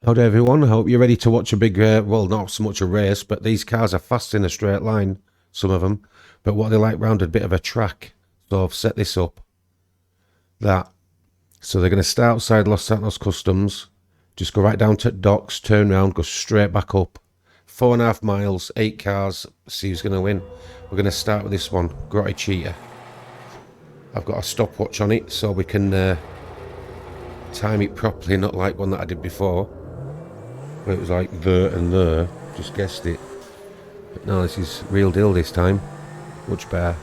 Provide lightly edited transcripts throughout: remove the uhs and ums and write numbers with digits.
Howdy everyone, I hope you're ready to watch a big, well not so much a race, but these cars are fast in a straight line, some of them, but what they like round a bit of a track. So I've set this up, so they're going to start outside Los Santos Customs, just go right down to docks, turn around, go straight back up, 4.5 miles, 8 cars, see who's going to win. We're going to start with this one, Grotti Cheetah. I've got a stopwatch on it so we can time it properly, not like one that I did before. It was like there and there, just guessed it. But no, this is real deal this time. Much better.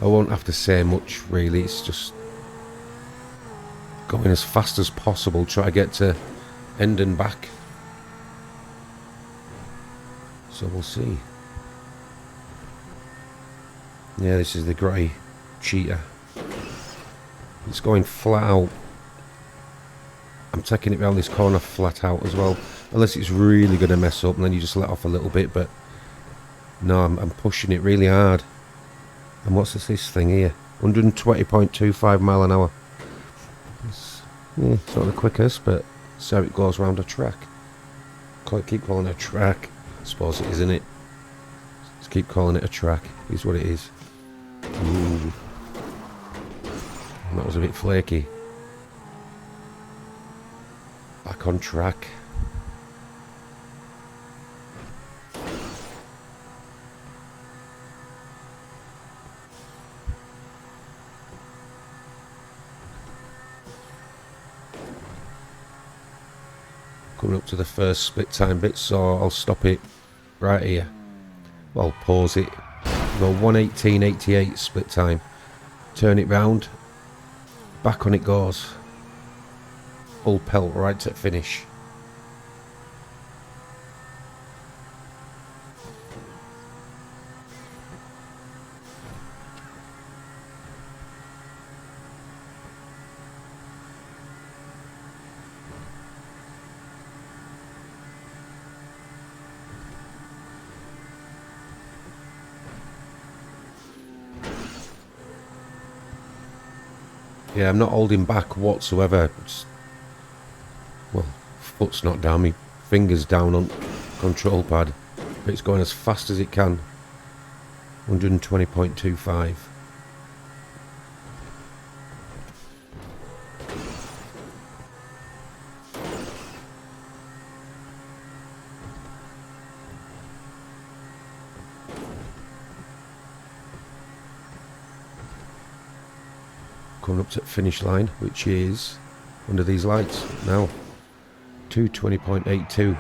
I won't have to say much really, it's just going as fast as possible, try to get to end and back. So we'll see. Yeah, this is the Grotti Cheetah. It's going flat out. I'm taking it round this corner flat out as well, unless it's really going to mess up and then you just let off a little bit, but no, I'm pushing it really hard. And what's this thing here? 120.25 mile an hour. It's not the quickest, but see how it goes round a track. Keep calling it a track. I suppose it is, isn't it? Just keep calling it a track. Is what it is. Ooh. That was a bit flaky. Back on track. Coming up to the first split time bit, so I'll stop it right here. Well, pause it. Go 1:18.88 split time. Turn it round. Back on it goes. Full pelt right to finish. Yeah, I'm not holding back whatsoever. Well, foot's not down, my fingers down on control pad, but it's going as fast as it can. 120.25. Coming up to the finish line, which is under these lights now. 220.82.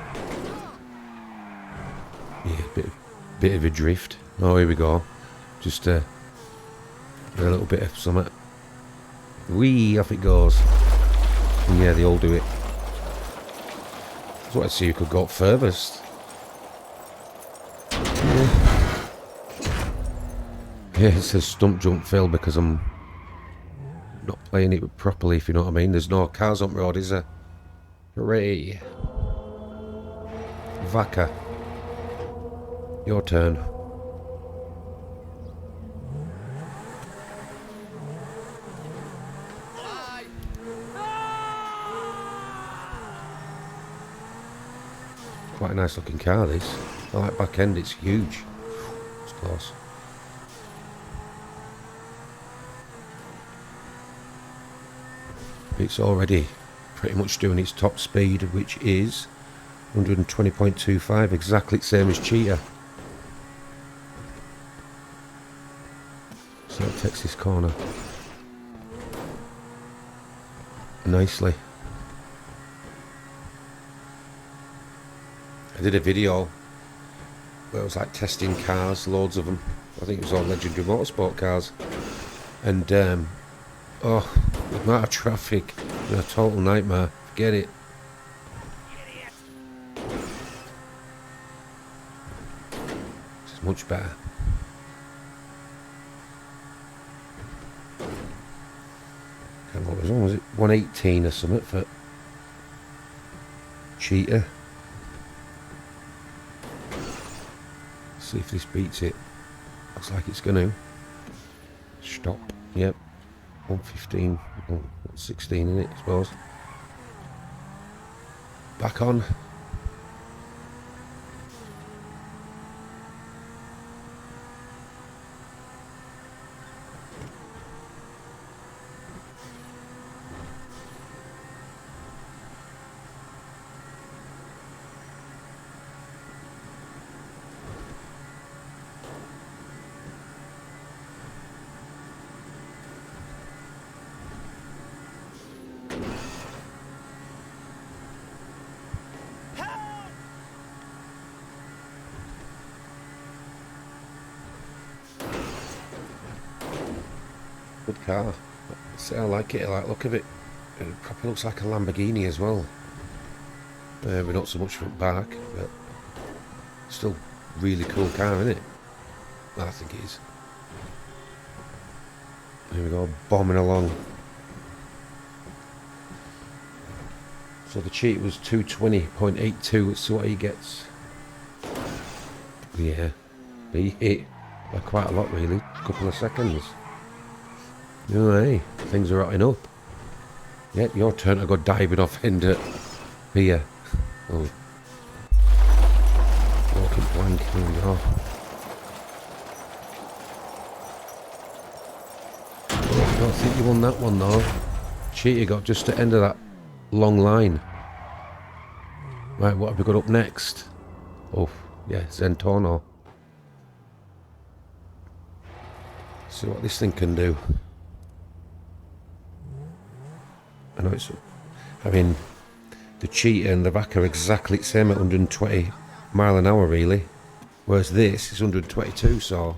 Yeah, bit of a drift. Oh, here we go. Just a little bit of something. Whee, off it goes. And yeah, they all do it. So let's see who could go up furthest. Yeah, it says stump jump fail because I'm not playing it properly, if you know what I mean. There's no cars on the road, is there? Hooray. Vacca. Your turn. Quite a nice looking car, this. I like back end, it's huge. It's close. It's already pretty much doing its top speed, which is 120.25, exactly the same as Cheetah. So it takes this corner nicely. I did a video where I was like testing cars, loads of them. I think it was all Legendary Motorsport cars, and oh, the amount of traffic, a total nightmare. Forget it. This is much better. What was it? 118 or something for Cheetah. See if this beats it. Looks like it's going to. Stop. Yep. 115. 116 in it, I suppose. Back on. Good car. See, I like it. I like the look of it. It probably looks like a Lamborghini as well. But not so much front back, but still really cool car, isn't it? I think it is. Here we go, bombing along. So the cheat was 220.82. Let's see what he gets. Yeah, beat it by quite a lot, really. A couple of seconds. Oh, hey, things are hotting up. Yep, your turn to go diving off into here. Oh. Walking blank, here we go. Oh, I don't think you won that one though. Cheetah got just to the end of that long line. Right, what have we got up next? Oh, yeah, Zentorno. See what this thing can do. I know it's... I mean, the Cheetah and the Vacca are exactly the same at 120 mile an hour, really. Whereas this is 122, so...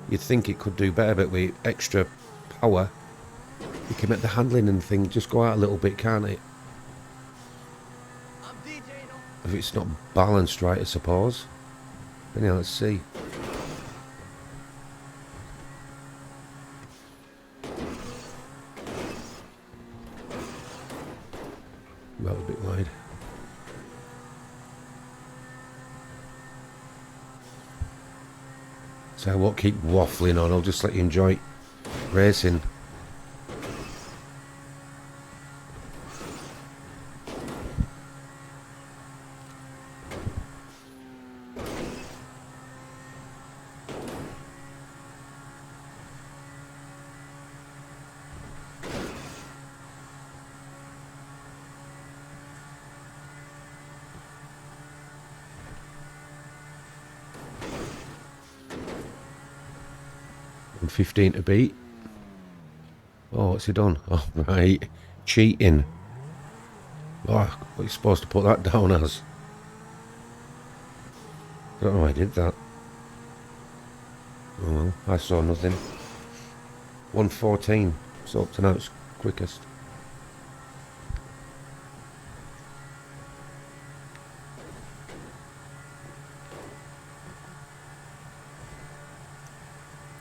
You'd think it could do better, but with extra power, you can make the handling and thing just go out a little bit, can't it? If it's not balanced right, I suppose. Anyhow, let's see. Well, a bit wide. So I won't keep waffling on, I'll just let you enjoy racing. And 15 to beat. Oh, what's he done? Oh, right. Cheating. Oh, what are you supposed to put that down as? I don't know why I did that. Oh well, I saw nothing. 114. So up to now it's quickest.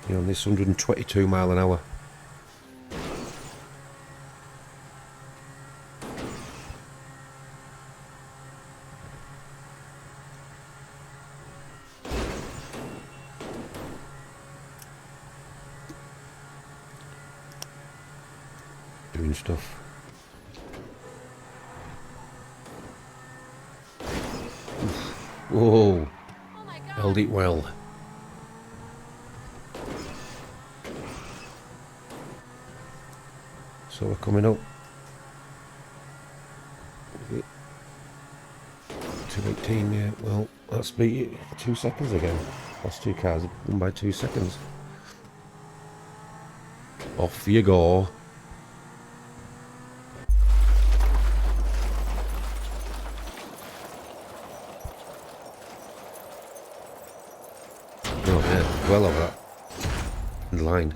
You know, on this 122 mile an hour. Doing stuff. Whoa, held it well. So we're coming up. 218, yeah, well, that's beat it 2 seconds again. Lost 2 cars, won by 2 seconds. Off you go. Oh yeah, well over that in line.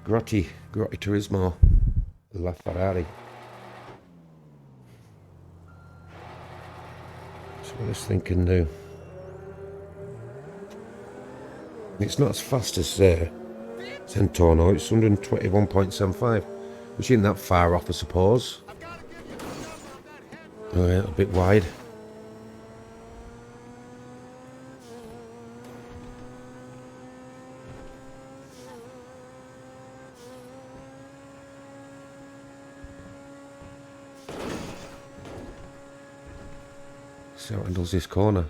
Grotti Turismo, La Ferrari. So what this thing can do. It's not as fast as Zentorno, it's 121.75, which isn't that far off, I suppose. Oh yeah, a bit wide. See how it handles this corner.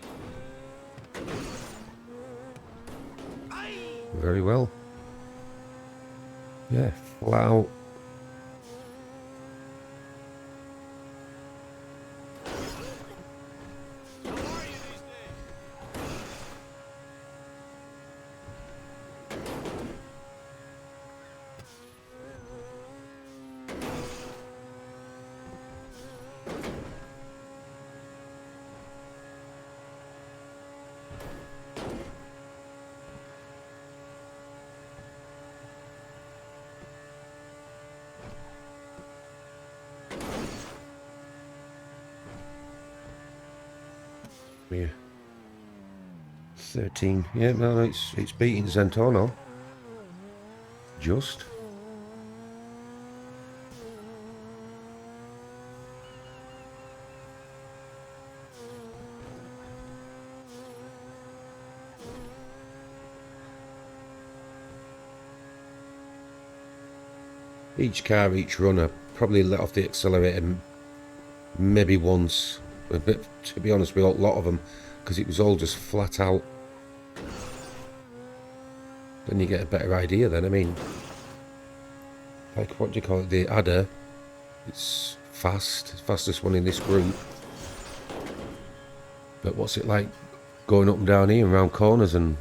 Very well. Yeah, flat out. Yeah. 13. Yeah, no, it's beating Zentorno. Just. Each car, each runner, probably let off the accelerator maybe once. But to be honest, with a lot of them, because it was all just flat out. Then you get a better idea then. I mean, like, what do you call it? The Adder. It's fast. It's the fastest one in this group. But what's it like going up and down here and round corners, and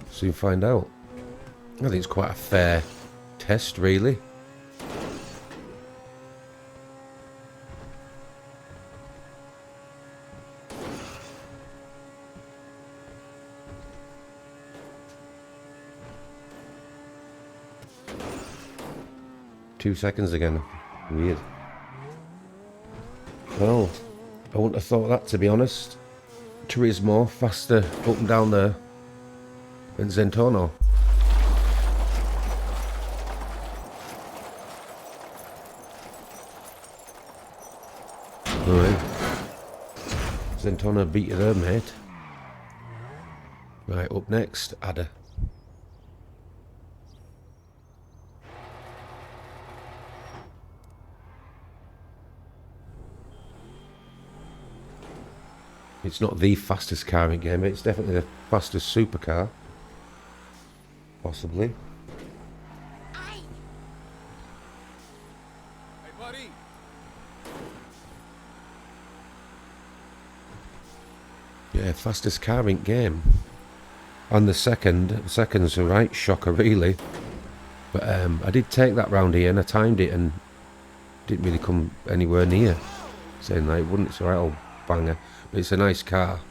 soon find out. I think it's quite a fair test, really. Two seconds again. Weird. Well, I wouldn't have thought that, to be honest. Turismo faster up and down there than Zentorno. Alright. Zentorno beat you there, mate. Right, up next, Adder. It's not the fastest car in game, but it's definitely the fastest supercar. Possibly. Hey, buddy. Yeah, fastest car in game. And the second's a right shocker, really. But I did take that round here and I timed it and didn't really come anywhere near saying that it wouldn't. It's a right old banger. But it's a nice car.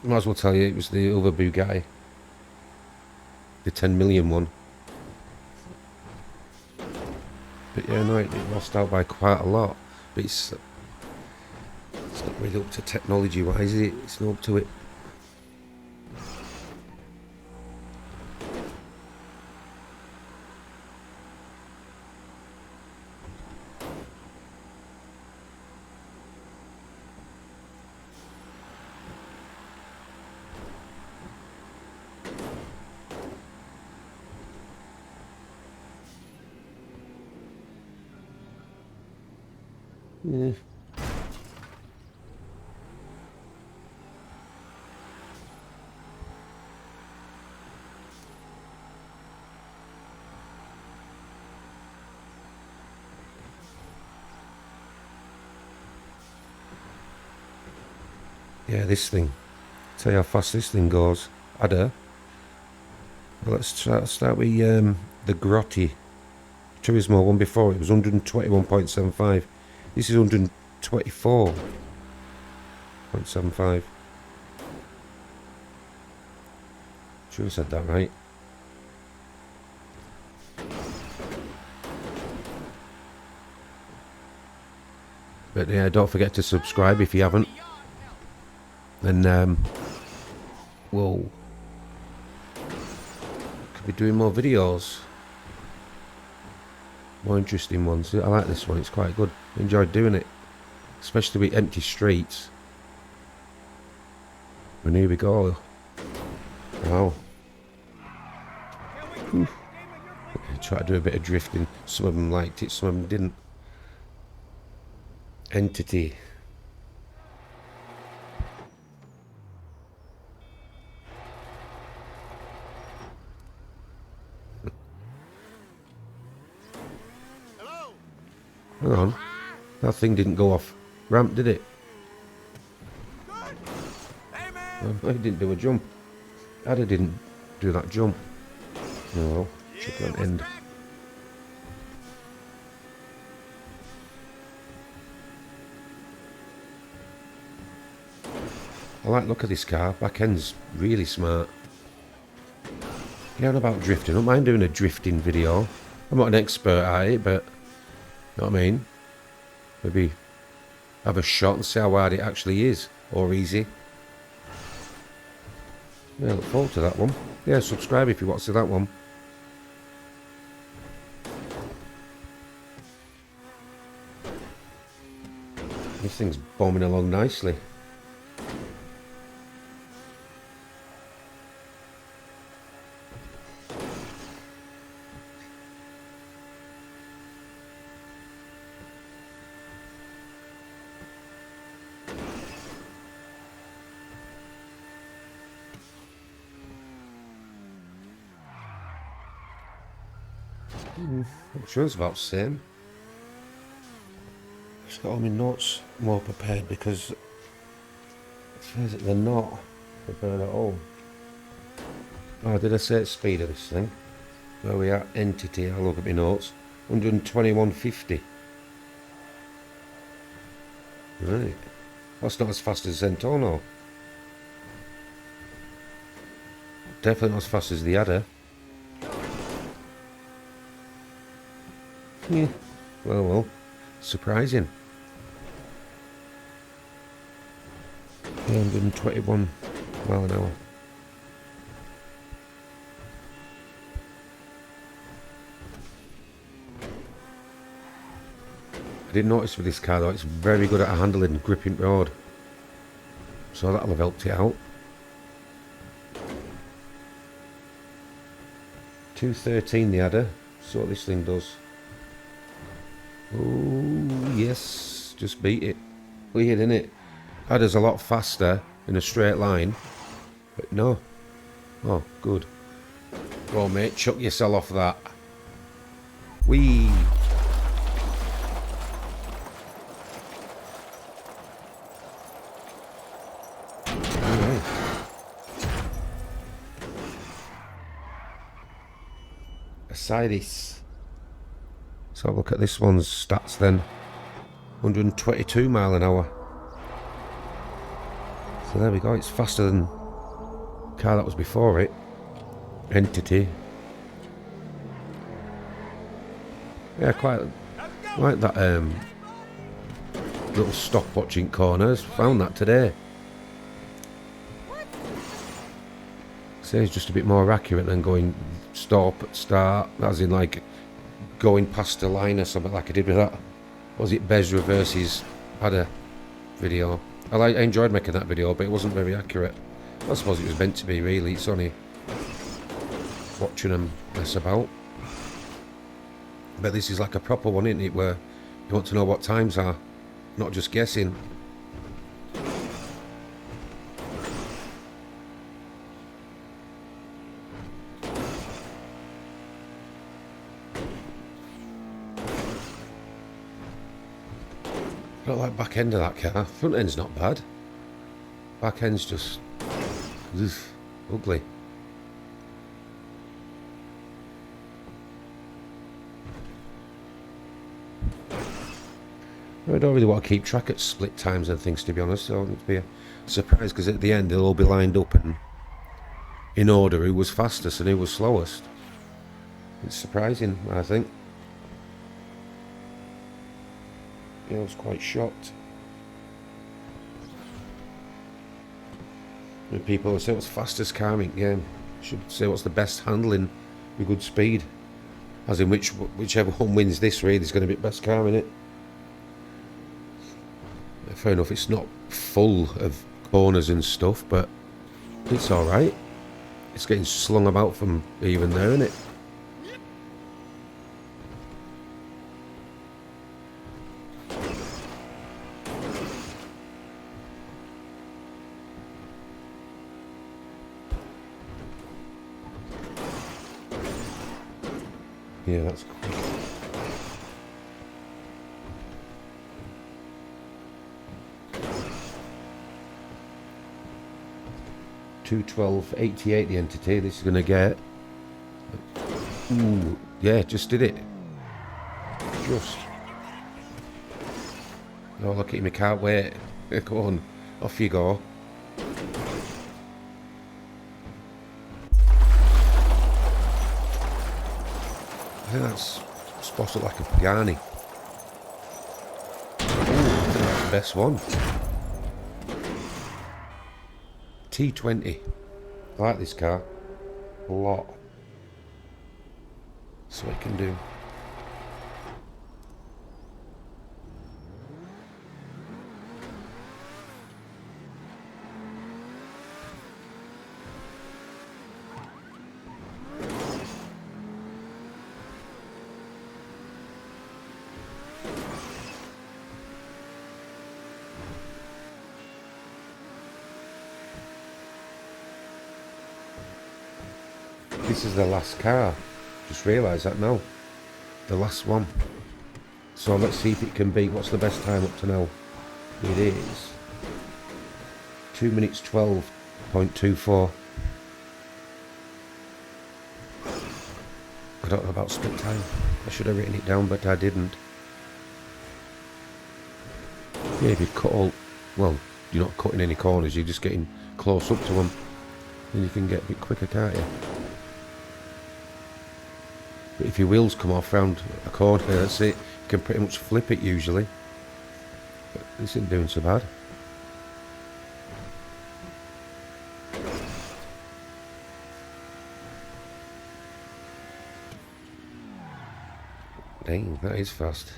Might as well tell you it was the other Bugatti. The 10 million one. But yeah, no, it lost out by quite a lot. But it's not really up to technology wise, is it? It's not up to it. Yeah. Yeah, this thing. Tell you how fast this thing goes. Adder. Well, let's start with the Grotti Turismo one before. It was 121.75. This is 124.75. Sure I said that right. But yeah, don't forget to subscribe if you haven't. And we'll could be doing more videos. More interesting ones. I like this one, it's quite good. I enjoyed doing it. Especially with empty streets. And here we go. Wow. Try to do a bit of drifting. Some of them liked it, some of them didn't. Entity Hang on. That thing didn't go off ramp, did it? Hey, man! It didn't do a jump. Adder didn't do that jump. Oh well, check it on end. I like the look of this car. Back end's really smart. Yeah, I'm about drifting. I don't mind doing a drifting video. I'm not an expert at it, but you know what I mean? Maybe have a shot and see how hard it actually is, or easy. Yeah, look forward to that one. Yeah, subscribe if you want to see that one. This thing's bombing along nicely. I'm sure it's about the same. Just got all my notes more prepared because it says that they're not prepared at all. Oh, did I say the speed of this thing? Where we are, entity, I'll look at my notes. 121.50. Right. That's not as fast as Zentorno. Definitely not as fast as the Adder. Yeah. Well. Surprising. 121 mile an hour. I did notice with this car though, it's very good at handling gripping road. So that'll have helped it out. 213 the Adder. So what this thing does. Oh yes, just beat it. Weird, isn't it? Adder's a lot faster in a straight line, but no. Oh, good. Go on, mate, chuck yourself off that. Whee! Alright. Osiris. So look at this one's stats then. 122 mile an hour. So there we go, it's faster than the car that was before it. Entity. Yeah, quite like that little stopwatching corners. Found that today. So it's just a bit more accurate than going stop, start, as in like going past a line or something like I did with that. Was it Bezra versus Adder video? I enjoyed making that video, but it wasn't very accurate. I suppose it was meant to be, really. It's only watching them mess about. But this is like a proper one, isn't it? Where you want to know what times are, not just guessing. I don't like back end of that car. Front end's not bad. Back end's just ugly. I don't really want to keep track at split times and things, to be honest. So it'd be a surprise because at the end they'll all be lined up and in order who was fastest and who was slowest. It's surprising, I think. Yeah, I was quite shocked. When people say what's fastest car in the game, should say what's the best handling with good speed. As in whichever one wins this really is going to be the best car in it. Fair enough, it's not full of corners and stuff, but it's alright. It's getting slung about from even there, isn't it? Yeah, that's cool. 212.88 the entity. This is going to get... Ooh, yeah, just did it. Just. Oh, look at him, I can't wait. Go on, off you go. I think that's supposed to look like a Pagani. Ooh, I think that's the best one. T20. I like this car a lot. That's what it can do. This is the last car. Just realised that now. The last one. So let's see if it can beat. What's the best time up to now? It is 2 minutes 12.24. I don't know about split time. I should have written it down, but I didn't. Maybe cut all. Well, you're not cutting any corners. You're just getting close up to them. Then you can get a bit quicker, can't you? But if your wheels come off round a corner, that's it. You can pretty much flip it usually. But this isn't doing so bad. Dang, that is fast.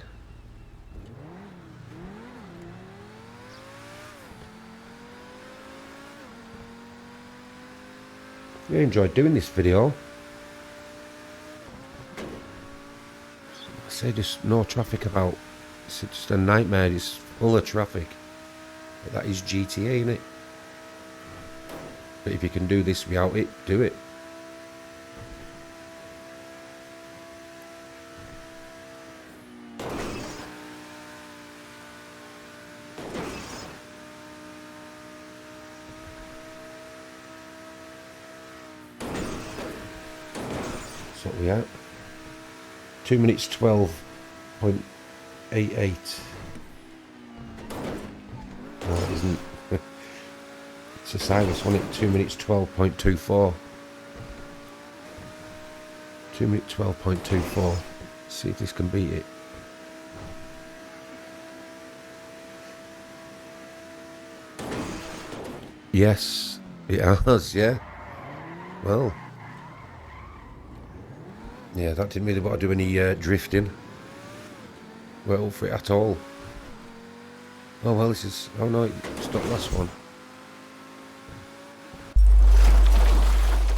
I enjoyed doing this video. I say just no traffic about. It's just a nightmare. It's full of traffic. But that is GTA, innit? But if you can do this without it, do it. That's what we at. 2 minutes 12.88. No, it isn't. It's a Cyrus one, it 2 minutes 12.24. 2 minutes 12.24. See if this can beat it. Yes, it has, yeah. Well. Yeah, that didn't really want to do any drifting. We're up for it at all. Oh well, this is... Oh no, it's not the last one.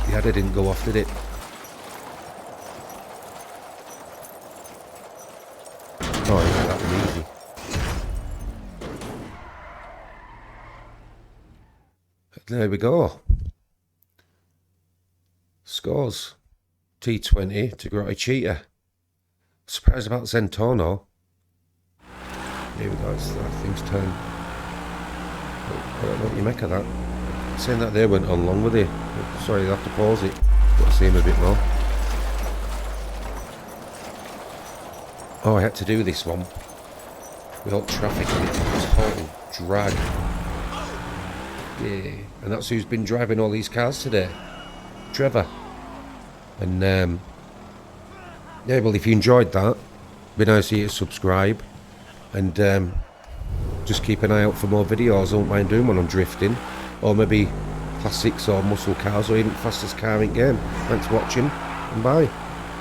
The adder didn't go off, did it? Oh, yeah, that was easy. There we go. Scores. T20 to Grotti Cheetah. Surprised about Zentorno. Here we go, that thing's turned. I don't know what you make of that. Saying that they went on long with it. Sorry, you'll have to pause it. Got to see him a bit more. Oh, I had to do this one without traffic in it. Total drag. Yeah, and that's who's been driving all these cars today. Trevor. And yeah, well, if you enjoyed that, it'd be nice of you to subscribe and just keep an eye out for more videos. I don't mind doing one on drifting, or maybe classics or muscle cars, or even fastest car in game. Thanks for watching, and bye.